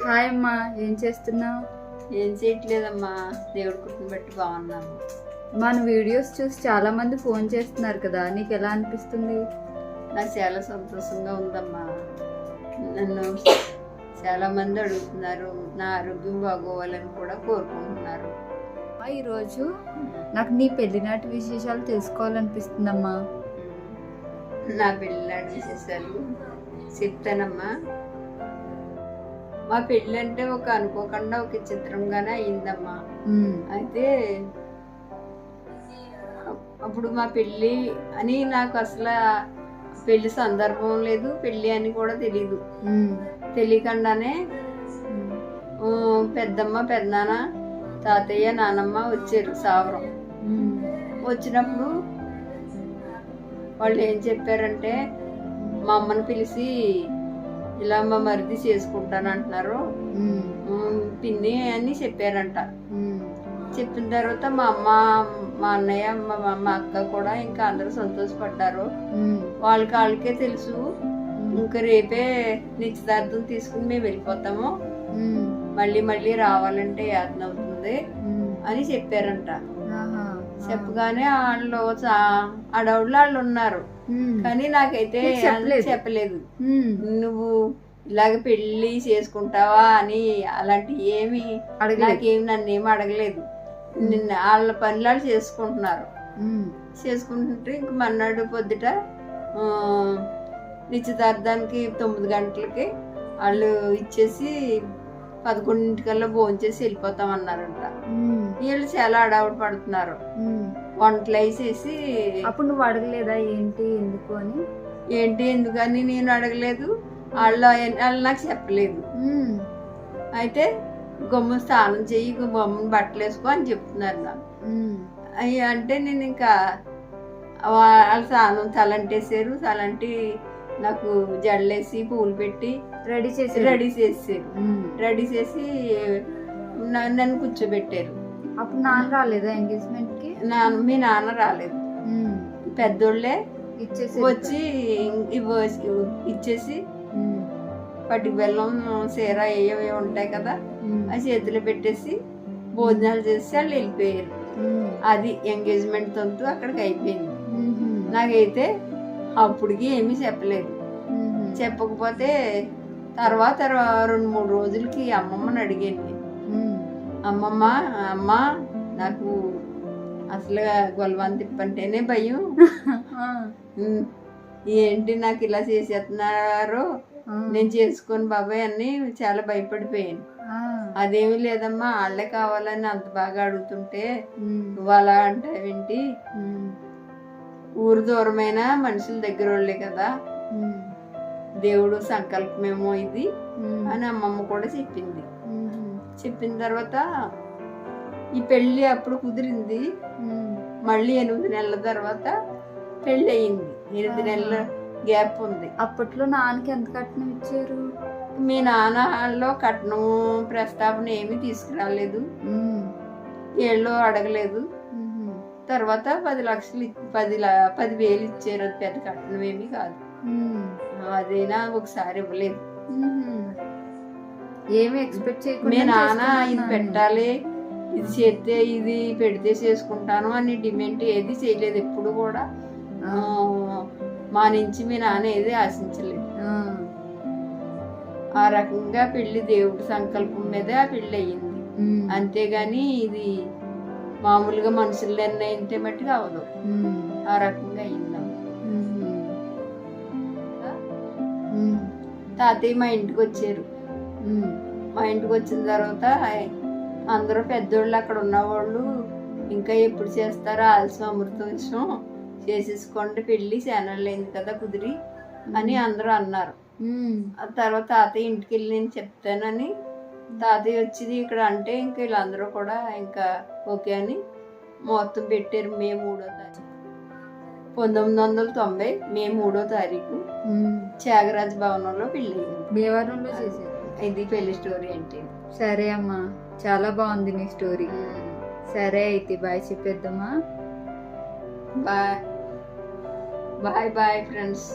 Hi అమ్మా, ఏం చేస్తున్నావు? ఏం చేయట్లేదమ్మా, దేవుడి కృపను బట్టి బాగున్నాను. మన వీడియోస్ చూసి చాలా మంది ఫోన్ చేస్తున్నారు కదా, నీకు ఎలా అనిపిస్తుంది? నాకు చాలా సంతోషంగా ఉందమ్మా. నన్ను చాలా మంది అడుగుతున్నారు, నా ఆరోగ్యం బాగోవాలని కూడా కోరుకుంటున్నారు. ఈరోజు నాకు నీ పెళ్లినాటి విశేషాలు తెలుసుకోవాలనిపిస్తుందమ్మా. నా పెళ్ళినాటి విశేషాలు చెప్తానమ్మా. మా పెళ్ళి అంటే ఒక అనుకోకుండా ఒక చిత్రంగానే అయిందమ్మా. అయితే అప్పుడు మా పెళ్ళి అని నాకు అసలు పెళ్లి సందర్భం లేదు, పెళ్ళి అని కూడా తెలీదు. తెలియకుండానే పెద్దమ్మ, పెద్దనాన్న, తాతయ్య, నానమ్మ వచ్చారు సావరం. వచ్చినప్పుడు వాళ్ళు ఏం చెప్పారంటే, మా అమ్మని పిలిచి ఇలా మా మరిది చేసుకుంటాను అంటున్నారు పిన్ని అని చెప్పారంట. చెప్పిన తర్వాత మా అమ్మ, మా అన్నయ్య, మా అక్క కూడా ఇంకా అందరూ సంతోషపడ్డారు. వాళ్ళకే తెలుసు, ఇంకా రేపే నిశ్చితార్థం తీసుకుని మేము వెళ్ళిపోతాము, మళ్ళీ మళ్ళీ రావాలంటే యాతన అవుతుంది అని చెప్పారంట. చెప్పగానే వాళ్ళు అడవుళ్ళు వాళ్ళు ఉన్నారు, కానీ నాకైతే చెప్పలేదు. నువ్వు ఇలాగ పెళ్లి చేసుకుంటావా అని అలాంటి ఏమి నాకేమి నన్ను ఏమి అడగలేదు. వాళ్ళ పనులు వాళ్ళు చేసుకుంటున్నారు. చేసుకుంటుంటే ఇంక మన్నాడు పొద్దుట నిశ్చితార్థానికి 9 గంటలకి వాళ్ళు ఇచ్చేసి 11 భోజనం చేసి వెళ్ళిపోతామన్నారంట. వీళ్ళు చాలా అడావుడు పడుతున్నారు. వంటలు వేసేసి అప్పుడు నువ్వు అడగలేదా ఏంటి ఎందుకు అని? ఏంటి ఎందుకని నేను అడగలేదు, వాళ్ళు నాకు చెప్పలేదు. అయితే గమ్ము స్నానం చెయ్యి, గమ్మని బట్టలు వేసుకో అని చెప్తున్నారు నాకు. అంటే నేను ఇంకా వాళ్ళు స్నానం తలంటేసారు. తలంటి నాకు జడలేసి పూలు పెట్టి రెడీ చేసేసారు. రెడీ చేసి నన్ను కూర్చోబెట్టారు. అప్పుడు నాన్న రాలేదా ఎంగేజ్మెంట్ కి? మీ నాన్న రాలేదు. పెద్దోళ్ళే వచ్చి ఇచ్చేసి పట్టిక బెల్లం, సీర ఏవే ఉంటాయి కదా, ఆ చేతిలో పెట్టేసి భోజనాలు చేసి వాళ్ళు వెళ్ళిపోయారు. అది ఎంగేజ్మెంట్ తంతు అక్కడికి అయిపోయింది. నాకైతే అప్పటికి ఏమీ చెప్పలేదు. చెప్పకపోతే తర్వాత 2-3 రోజులకి అమ్మమ్మని అడిగాను. అమ్మ నాకు అసలు గొలవాన్ తిప్పంటేనే భయం, ఏంటి నాకు ఇలా చేసేస్తున్నారు, నేను చేసుకొని బాబాయ్ అని చాలా భయపడిపోయాను. అదేమీ లేదమ్మా, వాళ్ళే కావాలని అంత బాగా అడుగుతుంటే నువ్వు అలా అంటావేంటి, ఊరు దూరమైన మనుషుల దగ్గర వాళ్ళే కదా, దేవుడు సంకల్పమేమో ఇది అని అమ్మమ్మ కూడా చెప్పింది. చెప్పిన తర్వాత ఈ పెళ్ళి అప్పుడు కుదిరింది. మళ్ళీ 8 నెలల తర్వాత పెళ్ళి అయింది. 8 నెలల గ్యాప్ ఉంది. అప్పట్లో నాన్నకి ఎంత కట్నం ఇచ్చారు? మీ నాన్నలో కట్నం ప్రస్తావన ఏమీ తీసుకురాలేదు, ఏళ్ళు అడగలేదు. తర్వాత 10,000 ఇచ్చారు. అది పెద్ద కట్నం ఏమీ కాదు. అదైనా ఒకసారి ఇవ్వలేదు. ఏమి ఎక్స్పెక్ట్ చేయకుండా మీ నాన్న ఇది పెట్టాలి, ఇది చేస్తే, ఇది పెడితే చేసుకుంటాను అని డిమాండ్ ఏది చేయలేదు. ఎప్పుడు కూడా మా నుంచి మీ నాన్న ఏది ఆశించలేదు. ఆ రకంగా పెళ్లి దేవుడి సంకల్పం మీద పెళ్లి అయ్యింది. అంతేగాని ఇది మామూలుగా మనుషులు నిర్ణయించే మట్టుగా అవదు. ఆ రకంగా అయింది. తాతయ్య మా ఇంటికి వచ్చారు. మా ఇంటికి వచ్చిన తర్వాత అందరూ పెద్దోళ్ళు అక్కడ ఉన్నవాళ్ళు ఇంకా ఎప్పుడు చేస్తారో ఆలస్యం అమృత విషయం చేసేసుకోండి, పెళ్ళి ఛానల్ అయింది కదా కుదిరి అని అందరూ అన్నారు. ఆ తర్వాత తాతయ్య ఇంటికి వెళ్ళి నేను చెప్తానని తాతయ్య వచ్చింది ఇక్కడ అంటే ఇంక వీళ్ళందరూ కూడా ఇంకా ఓకే అని మొత్తం పెట్టారు. మే 3వ తారీఖు 1990 మే 3వ తారీఖు త్యాగరాజ భవనంలో పెళ్ళి అయింది. దేవారంలో చేసేది. ఇది పెళ్లి స్టోరీ అంటే. సరే అమ్మా, చాలా బాగుంది నీ స్టోరీ. సరే అయితే బాయ్ చెప్పేద్దామా? Bye bye bye friends.